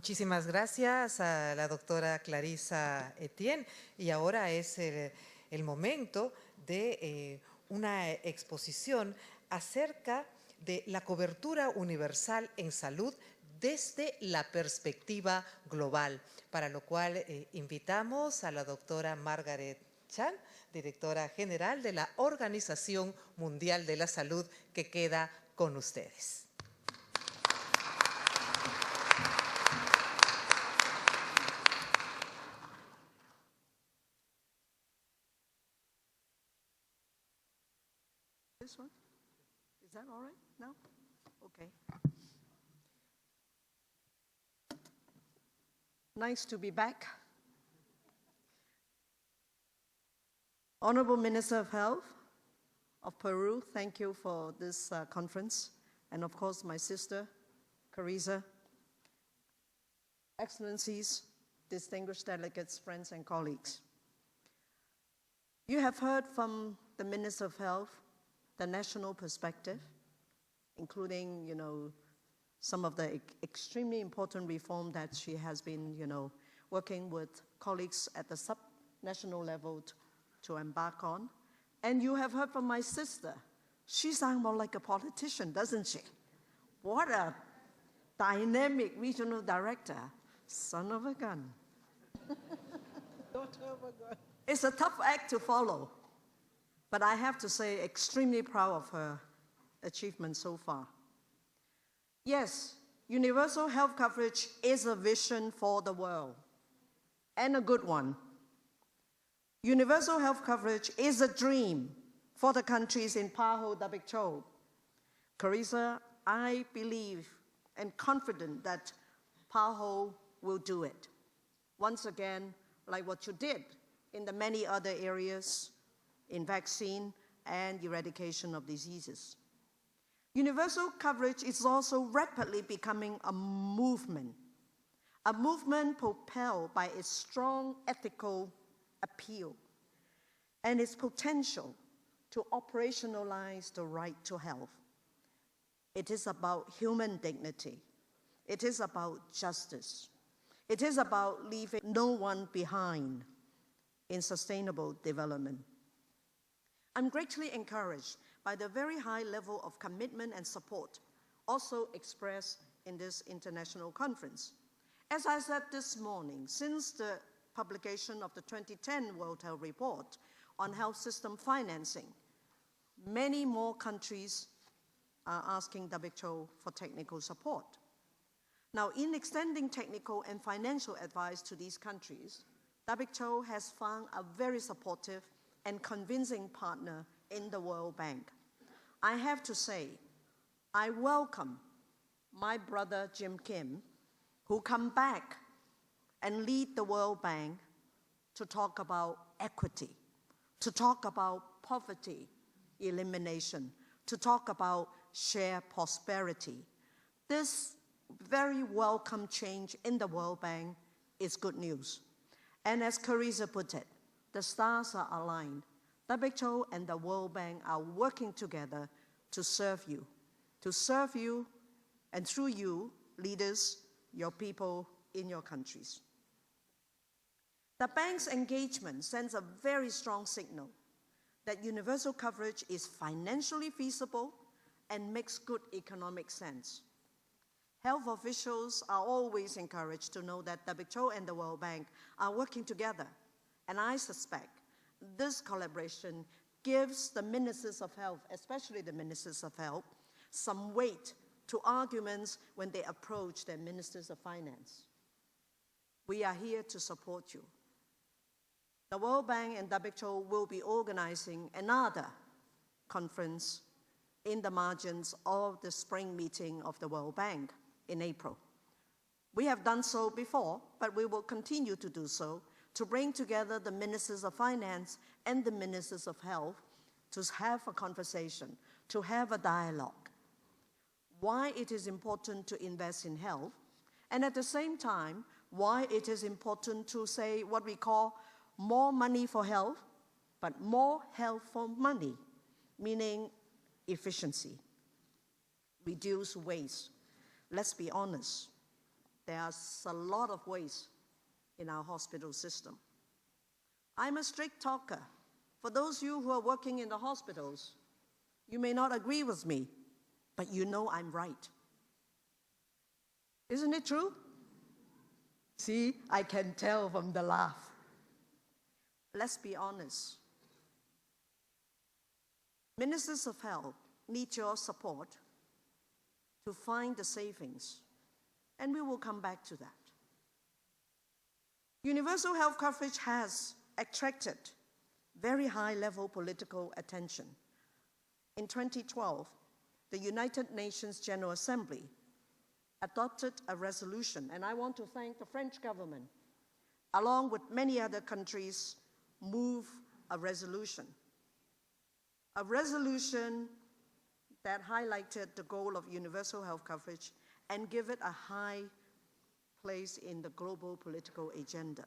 Muchísimas gracias a la doctora Clarissa Etienne. Y ahora es el momento de una exposición acerca de la cobertura universal en salud desde la perspectiva global, para lo cual invitamos a la doctora Margaret Chan, Directora General de la Organización Mundial de la Salud, que queda con ustedes. This one? Is that all right now? Okay. Nice to be back. Honorable Minister of Health of Peru, thank you for this conference. And of course, my sister, Carissa. Excellencies, distinguished delegates, friends and colleagues. You have heard from the Minister of Health the national perspective, including, some of the extremely important reform that she has been, working with colleagues at the sub-national level to embark on. And you have heard from my sister. She sounds more like a politician, doesn't she? What a dynamic regional director. Son of a gun. Daughter of a gun. It's a tough act to follow. But I have to say, extremely proud of her achievement so far. Yes, universal health coverage is a vision for the world, and a good one. Universal health coverage is a dream for the countries in PAHO WHO. Carissa, I believe and confident that PAHO will do it. Once again, like what you did in the many other areas, in vaccine and eradication of diseases. Universal coverage is also rapidly becoming a movement propelled by its strong ethical appeal and its potential to operationalize the right to health. It is about human dignity. It is about justice. It is about leaving no one behind in sustainable development. I'm greatly encouraged by the very high level of commitment and support also expressed in this international conference. As I said this morning, since the publication of the 2010 World Health Report on health system financing, many more countries are asking WHO for technical support. Now, in extending technical and financial advice to these countries, WHO has found a very supportive and convincing partner in the World Bank. I have to say, I welcome my brother Jim Kim, who come back and lead the World Bank to talk about equity, to talk about poverty elimination, to talk about shared prosperity. This very welcome change in the World Bank is good news. And as Carissa put it, the stars are aligned. WHO and the World Bank are working together to serve you and through you, leaders, your people in your countries. The bank's engagement sends a very strong signal that universal coverage is financially feasible and makes good economic sense. Health officials are always encouraged to know that WHO and the World Bank are working together. And I suspect this collaboration gives the ministers of health, especially the ministers of health, some weight to arguments when they approach their ministers of finance. We are here to support you. The World Bank and WHO will be organizing another conference in the margins of the spring meeting of the World Bank in April. We have done so before, but we will continue to do so to bring together the ministers of finance and the ministers of health to have a conversation, to have a dialogue. Why it is important to invest in health, and at the same time, why it is important to say what we call more money for health, but more health for money, meaning efficiency, reduce waste. Let's be honest. there's a lot of waste in our hospital system. I'm a strict talker. For those of you who are working in the hospitals, you may not agree with me, but you know I'm right. Isn't it true? See, I can tell from the laugh. Let's be honest. Ministers of health need your support to find the savings, and we will come back to that. Universal health coverage has attracted very high-level political attention. In 2012, the United Nations General Assembly adopted a resolution, and I want to thank the French government, along with many other countries, move a resolution that highlighted the goal of universal health coverage and give it a high place in the global political agenda.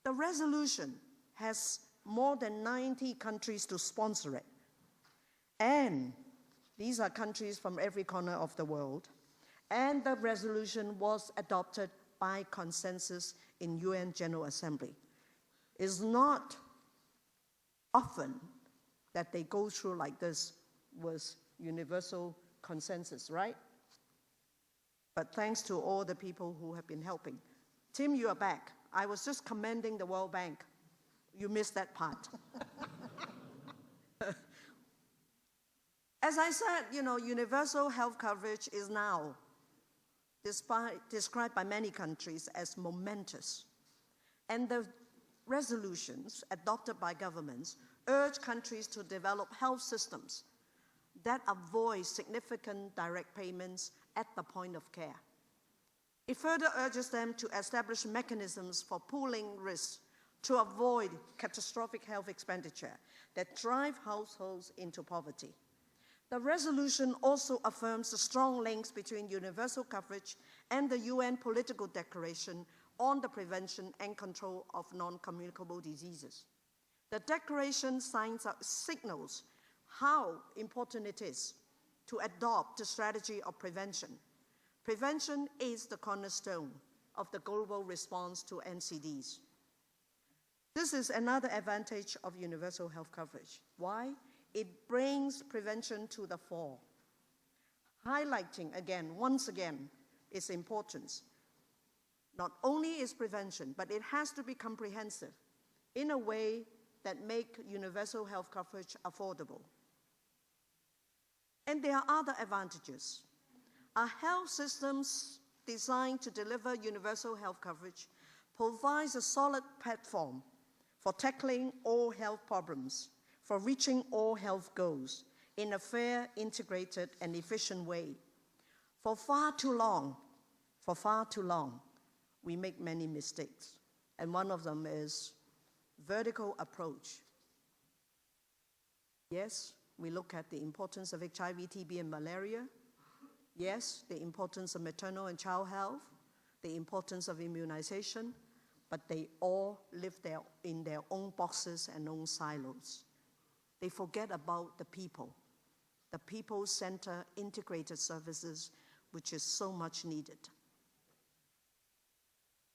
The resolution has more than 90 countries to sponsor it. And these are countries from every corner of the world. And the resolution was adopted by consensus in UN General Assembly. It's not often that they go through like this with universal consensus, right? But thanks to all the people who have been helping. Tim, you are back. I was just commending the World Bank. You missed that part. As I said, universal health coverage is now described by many countries as momentous. And the resolutions adopted by governments urge countries to develop health systems that avoid significant direct payments at the point of care. It further urges them to establish mechanisms for pooling risks to avoid catastrophic health expenditure that drive households into poverty. The resolution also affirms the strong links between universal coverage and the UN Political Declaration on the Prevention and Control of Non-Communicable Diseases. The declaration signals how important it is to adopt the strategy of prevention. Prevention is the cornerstone of the global response to NCDs. This is another advantage of universal health coverage. Why? It brings prevention to the fore, highlighting once again, its importance. Not only is prevention, but it has to be comprehensive in a way that make universal health coverage affordable. And there are other advantages. Our health systems designed to deliver universal health coverage provides a solid platform for tackling all health problems, for reaching all health goals in a fair, integrated, and efficient way. For far too long, we make many mistakes. And one of them is vertical approach. Yes, we look at the importance of HIV, TB, and malaria. Yes, the importance of maternal and child health, the importance of immunization, but they all live in their own boxes and own silos. They forget about the people-centered integrated services, which is so much needed.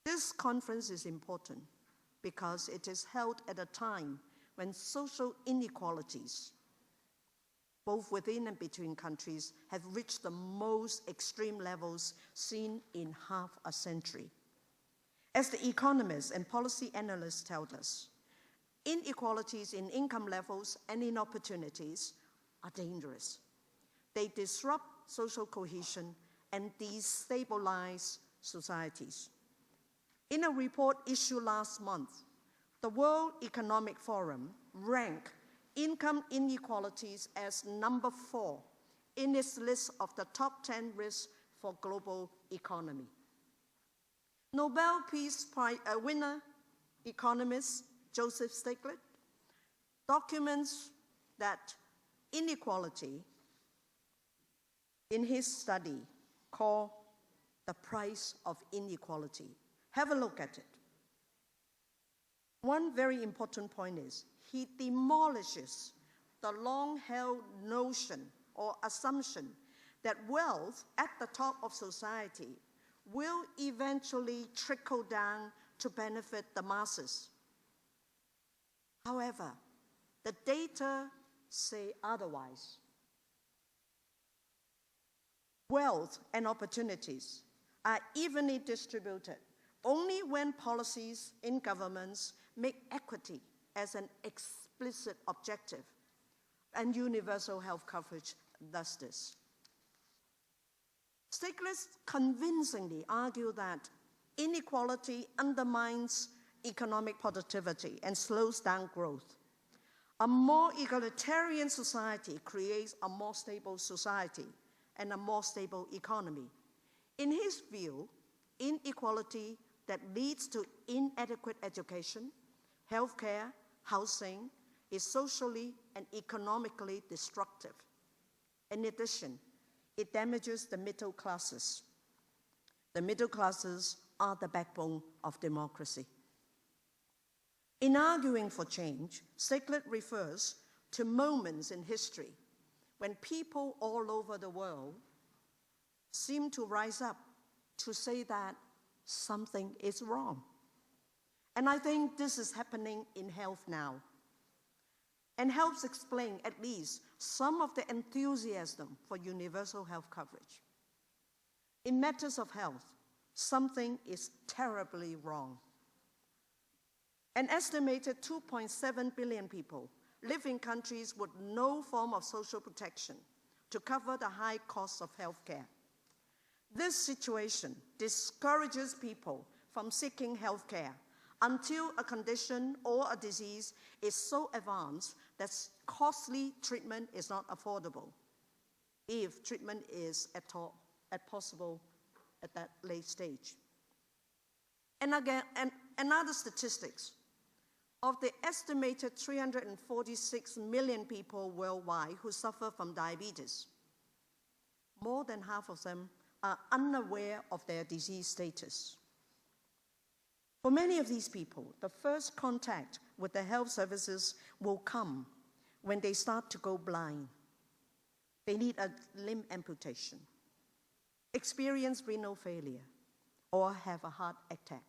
This conference is important because it is held at a time when social inequalities, both within and between countries, have reached the most extreme levels seen in half a century. As the economists and policy analysts tell us, inequalities in income levels and in opportunities are dangerous. They disrupt social cohesion and destabilize societies. In a report issued last month, the World Economic Forum ranked income inequalities as number 4 in its list of the top 10 risks for global economy. Nobel Peace Prize winner economist Joseph Stiglitz documents that inequality in his study called The Price of Inequality. Have a look at it. One very important point is he demolishes the long-held notion or assumption that wealth at the top of society will eventually trickle down to benefit the masses. However, the data say otherwise. Wealth and opportunities are evenly distributed only when policies in governments make equity as an explicit objective, and universal health coverage does this. Stiglitz convincingly argue that inequality undermines economic productivity and slows down growth. A more egalitarian society creates a more stable society and a more stable economy. In his view, inequality that leads to inadequate education, healthcare, housing is socially and economically destructive. In addition, it damages the middle classes. The middle classes are the backbone of democracy. In arguing for change, Stiglitz refers to moments in history when people all over the world seem to rise up to say that something is wrong. And I think this is happening in health now, and helps explain at least some of the enthusiasm for universal health coverage. In matters of health, something is terribly wrong. An estimated 2.7 billion people live in countries with no form of social protection to cover the high costs of health care. This situation discourages people from seeking health care until a condition or a disease is so advanced that costly treatment is not affordable, if treatment is at all possible at that late stage. And again, another statistics, of the estimated 346 million people worldwide who suffer from diabetes, more than half of them are unaware of their disease status. For many of these people, the first contact with the health services will come when they start to go blind. They need a limb amputation, experience renal failure, or have a heart attack.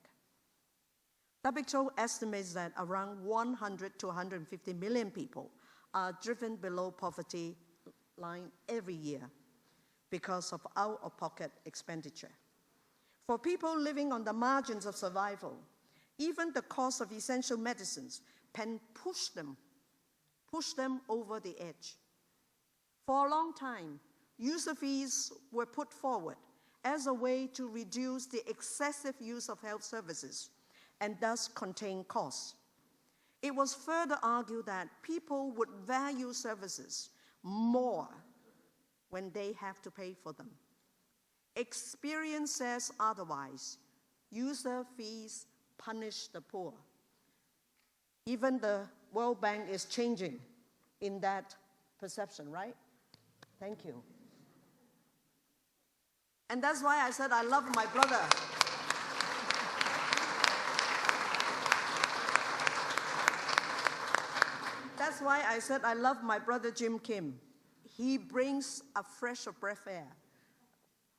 WHO estimates that around 100 to 150 million people are driven below poverty line every year because of out-of-pocket expenditure. For people living on the margins of survival, even the cost of essential medicines can push them over the edge. For a long time, user fees were put forward as a way to reduce the excessive use of health services and thus contain costs. It was further argued that people would value services more when they have to pay for them. Experience says otherwise. User fees punish the poor. Even the World Bank is changing in that perception, right? Thank you. And that's why I said I love my brother. That's why I said I love my brother Jim Kim. He brings a fresh of breath air.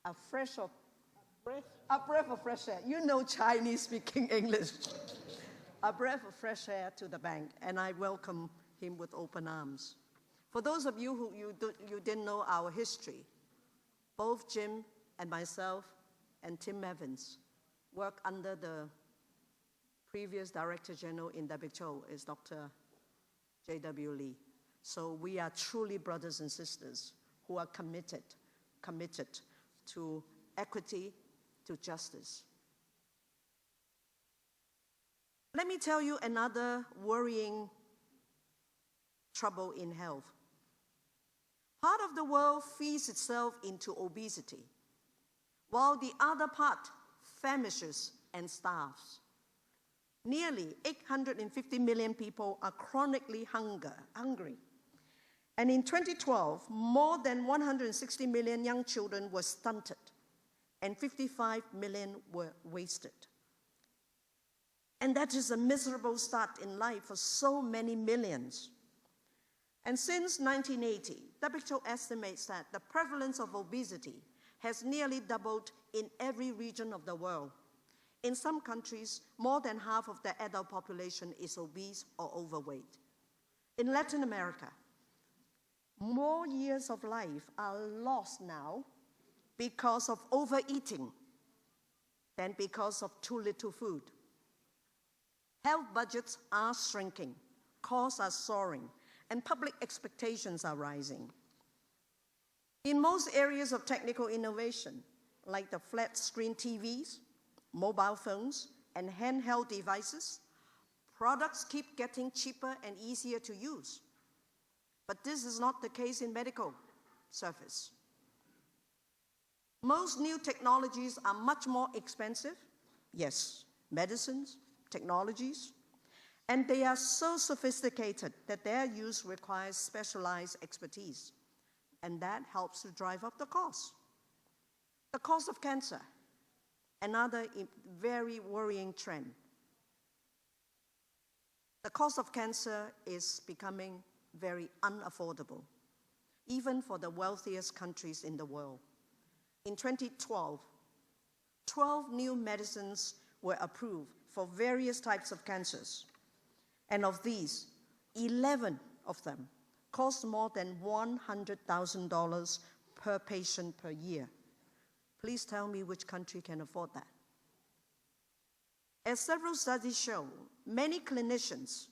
A breath of fresh air. You know Chinese speaking English. A breath of fresh air to the bank, and I welcome him with open arms. For those of you who you didn't know our history, both Jim and myself and Tim Evans work under the previous Director General in WHO, is Dr. J.W. Lee. So we are truly brothers and sisters who are committed to equity, to justice. Let me tell you another worrying trouble in health. Part of the world feeds itself into obesity, while the other part famishes and starves. Nearly 850 million people are chronically hungry. And in 2012, more than 160 million young children were stunted, and 55 million were wasted. And that is a miserable start in life for so many millions. And since 1980, WHO estimates that the prevalence of obesity has nearly doubled in every region of the world. In some countries, more than half of the adult population is obese or overweight. In Latin America, more years of life are lost now because of overeating than because of too little food. Health budgets are shrinking, costs are soaring, and public expectations are rising. In most areas of technical innovation, like the flat-screen TVs, mobile phones, and handheld devices, products keep getting cheaper and easier to use. But this is not the case in medical service. Most new technologies are much more expensive, yes, medicines, technologies, and they are so sophisticated that their use requires specialized expertise, and that helps to drive up the cost. The cost of cancer, another very worrying trend. The cost of cancer is becoming very unaffordable, even for the wealthiest countries in the world. In 2012, 12 new medicines were approved for various types of cancers. And of these, 11 of them cost more than $100,000 per patient per year. Please tell me which country can afford that. As several studies show, many clinicians,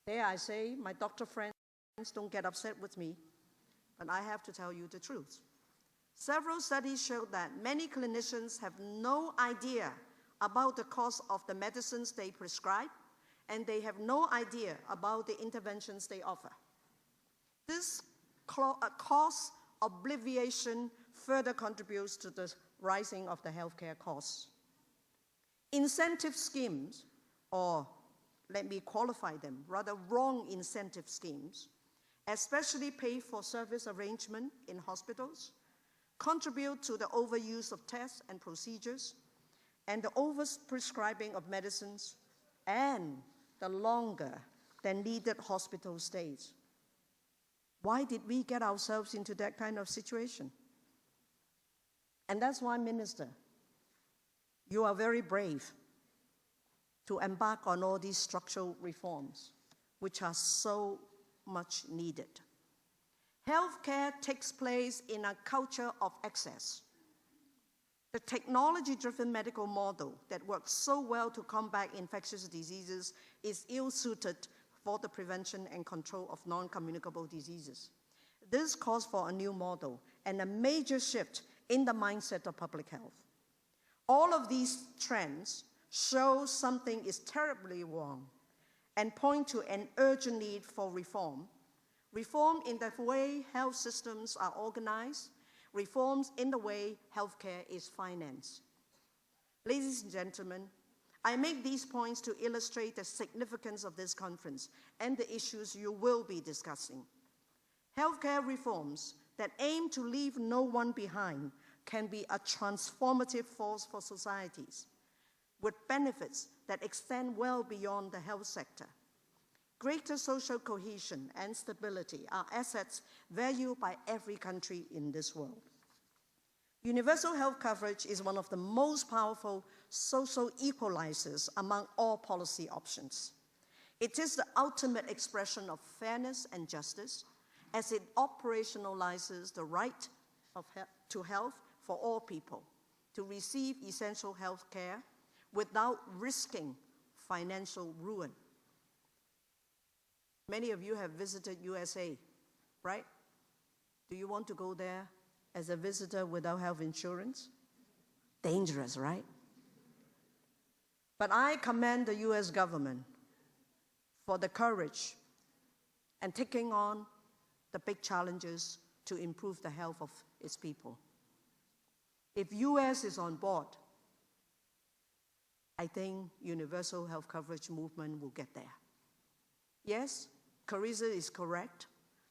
dare I say, my doctor friends don't get upset with me, but I have to tell you the truth. Several studies show that many clinicians have no idea about the cost of the medicines they prescribe, and they have no idea about the interventions they offer. This cost obliviation further contributes to the rising of the healthcare costs. Incentive schemes, or let me qualify them, rather wrong incentive schemes, especially pay for service arrangement in hospitals, contribute to the overuse of tests and procedures, and the overprescribing of medicines, and the longer than needed hospital stays. Why did we get ourselves into that kind of situation? And that's why, Minister, you are very brave to embark on all these structural reforms, which are so much needed. Healthcare takes place in a culture of access. The technology-driven medical model that works so well to combat infectious diseases is ill-suited for the prevention and control of non-communicable diseases. This calls for a new model and a major shift in the mindset of public health. All of these trends show something is terribly wrong and point to an urgent need for reform. Reform in the way health systems are organized, reforms in the way healthcare is financed. Ladies and gentlemen, I make these points to illustrate the significance of this conference and the issues you will be discussing. Healthcare reforms that aim to leave no one behind can be a transformative force for societies, with benefits that extend well beyond the health sector. Greater social cohesion and stability are assets valued by every country in this world. Universal health coverage is one of the most powerful social equalizers among all policy options. It is the ultimate expression of fairness and justice as it operationalizes the right to health for all people, to receive essential health care without risking financial ruin. Many of you have visited USA, right? Do you want to go there as a visitor without health insurance? Dangerous, right? But I commend the US government for the courage and taking on the big challenges to improve the health of its people. If US is on board, I think universal health coverage movement will get there. Yes, Carissa is correct.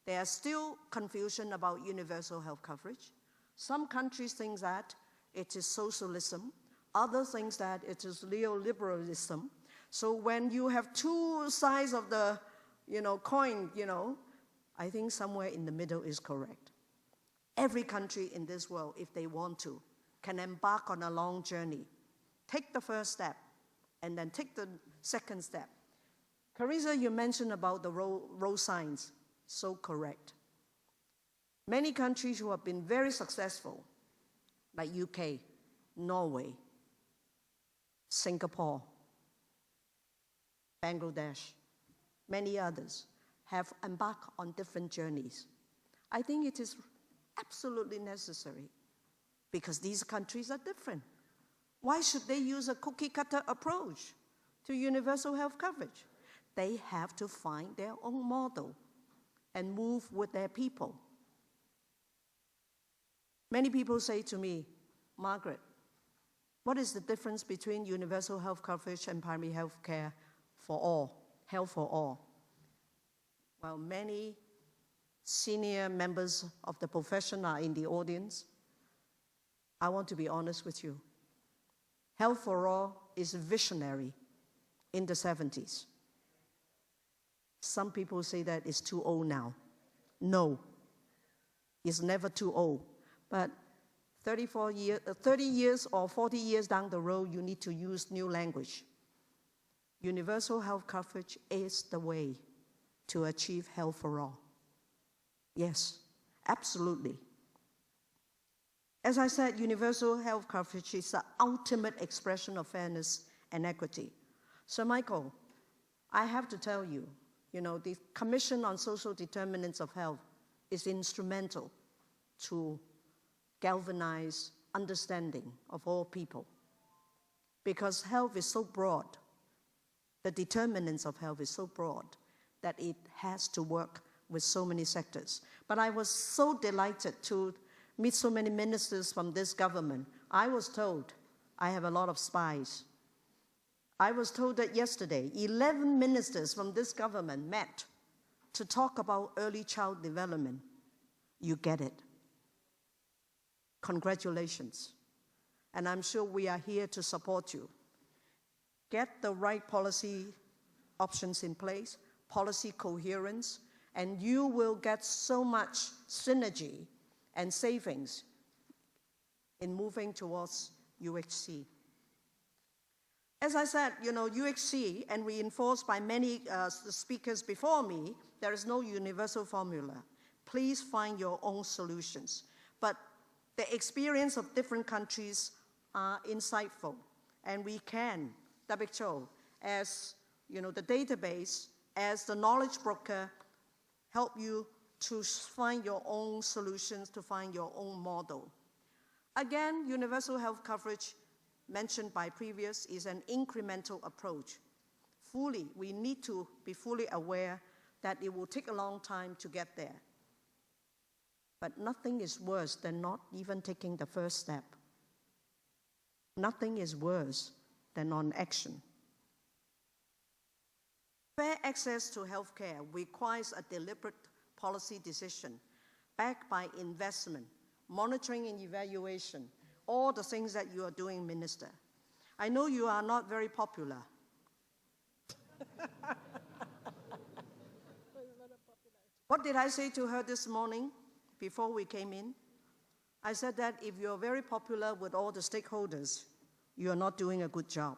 There is still confusion about universal health coverage. Some countries think that it is socialism. Others think that it is neoliberalism. So when you have two sides of the coin, I think somewhere in the middle is correct. Every country in this world, if they want to, can embark on a long journey. Take the first step, and then take the second step. Carissa, you mentioned about the road signs. So correct. Many countries who have been very successful, like UK, Norway, Singapore, Bangladesh, many others, have embarked on different journeys. I think it is absolutely necessary because these countries are different. Why should they use a cookie-cutter approach to universal health coverage? They have to find their own model and move with their people. Many people say to me, Margaret, what is the difference between universal health coverage and primary health care for all, health for all? Well, many senior members of the profession are in the audience. I want to be honest with you. Health for all is visionary in the 70s. Some people say that it's too old now. No, it's never too old. But 30 years or 40 years down the road, you need to use new language. Universal health coverage is the way to achieve health for all. Yes, absolutely. As I said, universal health coverage is the ultimate expression of fairness and equity. So, Michael, I have to tell you, the Commission on Social Determinants of Health is instrumental to galvanize understanding of all people. Because health is so broad, the determinants of health is so broad that it has to work with so many sectors. But I was so delighted to meet so many ministers from this government. I was told I have a lot of spies. I was told that yesterday, 11 ministers from this government met to talk about early child development. You get it. Congratulations. And I'm sure we are here to support you. Get the right policy options in place, policy coherence, and you will get so much synergy and savings in moving towards UHC. As I said, UHC, and reinforced by many speakers before me, there is no universal formula. Please find your own solutions. But the experience of different countries are insightful, and we can, WHO, as the database, as the knowledge broker, help you to find your own solutions, to find your own model. Again, universal health coverage, mentioned by previous, is an incremental approach. We need to be fully aware that it will take a long time to get there. But nothing is worse than not even taking the first step. Nothing is worse than non-action. Fair access to healthcare requires a deliberate policy decision backed by investment, monitoring and evaluation, all the things that you are doing, Minister. I know you are not very popular. What did I say to her this morning before we came in? I said that if you're very popular with all the stakeholders, you're not doing a good job.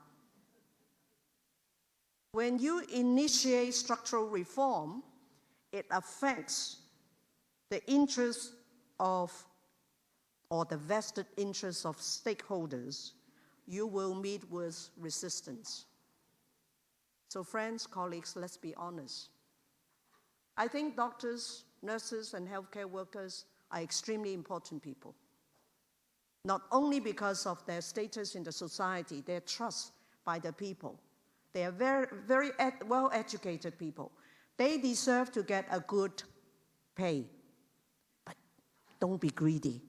When you initiate structural reform, it affects the interests of, or the vested interests of stakeholders. You will meet with resistance. So friends, colleagues, let's be honest. I think doctors, nurses, and healthcare workers are extremely important people. Not only because of their status in the society, their trust by the people. They are very, very well-educated people. They deserve to get a good pay. But don't be greedy.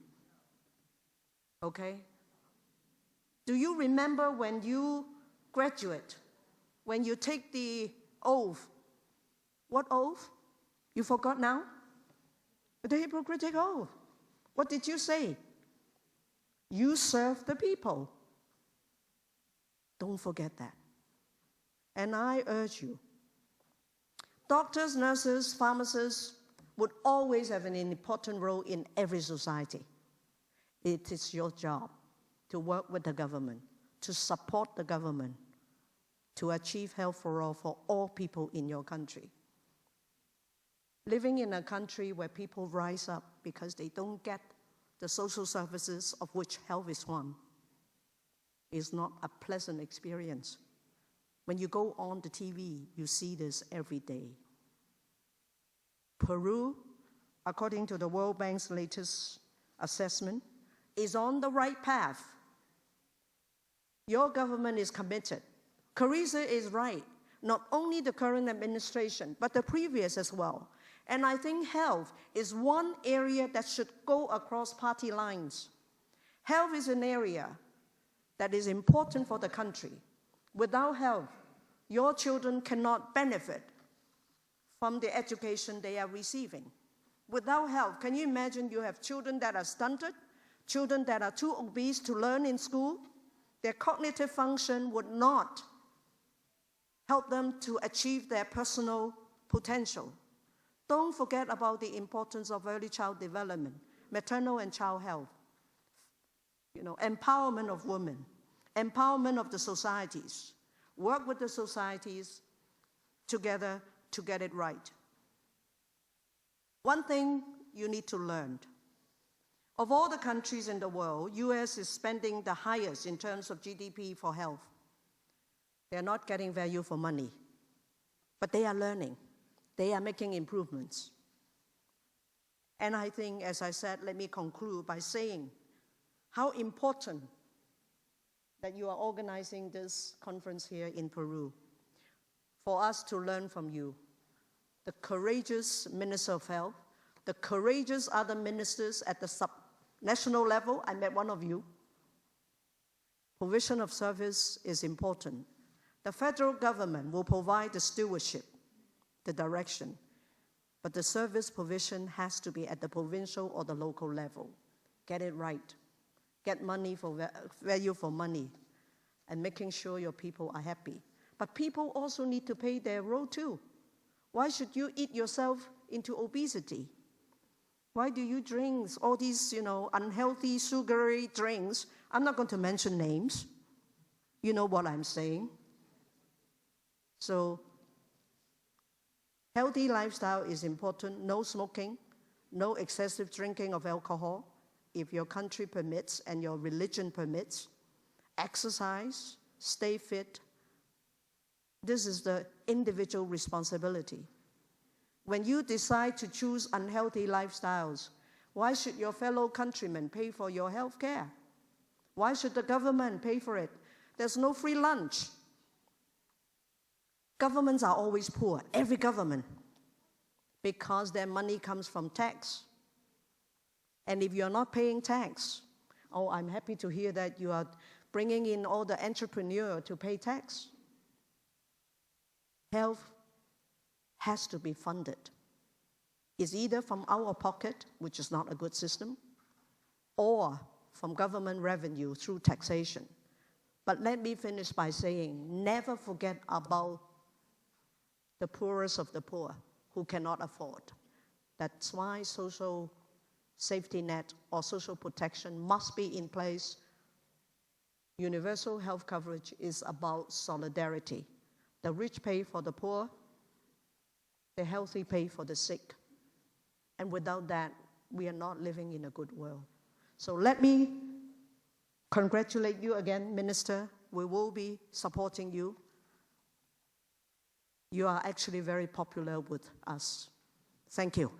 Okay? Do you remember when you graduate, when you take the oath? What oath? You forgot now? The Hippocratic Oath. What did you say? You serve the people. Don't forget that. And I urge you, doctors, nurses, pharmacists, would always have an important role in every society. It is your job to work with the government, to support the government, to achieve health for all people in your country. Living in a country where people rise up because they don't get the social services of which health is one is not a pleasant experience. When you go on the TV, you see this every day. Peru, according to the World Bank's latest assessment, is on the right path. Your government is committed. Carissa is right. Not only the current administration, but the previous as well. And I think health is one area that should go across party lines. Health is an area that is important for the country. Without health, your children cannot benefit from the education they are receiving. Without health, can you imagine you have children that are stunted, children that are too obese to learn in school? Their cognitive function would not help them to achieve their personal potential. Don't forget about the importance of early child development, maternal and child health, empowerment of women, empowerment of the societies. Work with the societies together to get it right. One thing you need to learn. Of all the countries in the world, US is spending the highest in terms of GDP for health. They're not getting value for money, but they are learning. They are making improvements. And I think, as I said, let me conclude by saying how important that you are organizing this conference here in Peru for us to learn from you. The courageous Minister of Health, the courageous other ministers at the sub-national level. I met one of you. Provision of service is important. The federal government will provide the stewardship, the direction, but the service provision has to be at the provincial or the local level. Get it right. Get money for value for money, and making sure your people are happy. But people also need to pay their role too. Why should you eat yourself into obesity? Why do you drink all these, unhealthy, sugary drinks? I'm not going to mention names. You know what I'm saying. So, healthy lifestyle is important. No smoking, no excessive drinking of alcohol, if your country permits and your religion permits. Exercise, stay fit. This is the individual responsibility. When you decide to choose unhealthy lifestyles, why should your fellow countrymen pay for your health care? Why should the government pay for it? There's no free lunch. Governments are always poor, every government, because their money comes from tax. And if you're not paying tax, I'm happy to hear that you are bringing in all the entrepreneurs to pay tax. Health has to be funded. It's either from our pocket, which is not a good system, or from government revenue through taxation. But let me finish by saying, never forget about the poorest of the poor who cannot afford. That's why social safety net or social protection must be in place. Universal health coverage is about solidarity. The rich pay for the poor, the healthy pay for the sick. And without that, we are not living in a good world. So let me congratulate you again, Minister. We will be supporting you. You are actually very popular with us. Thank you.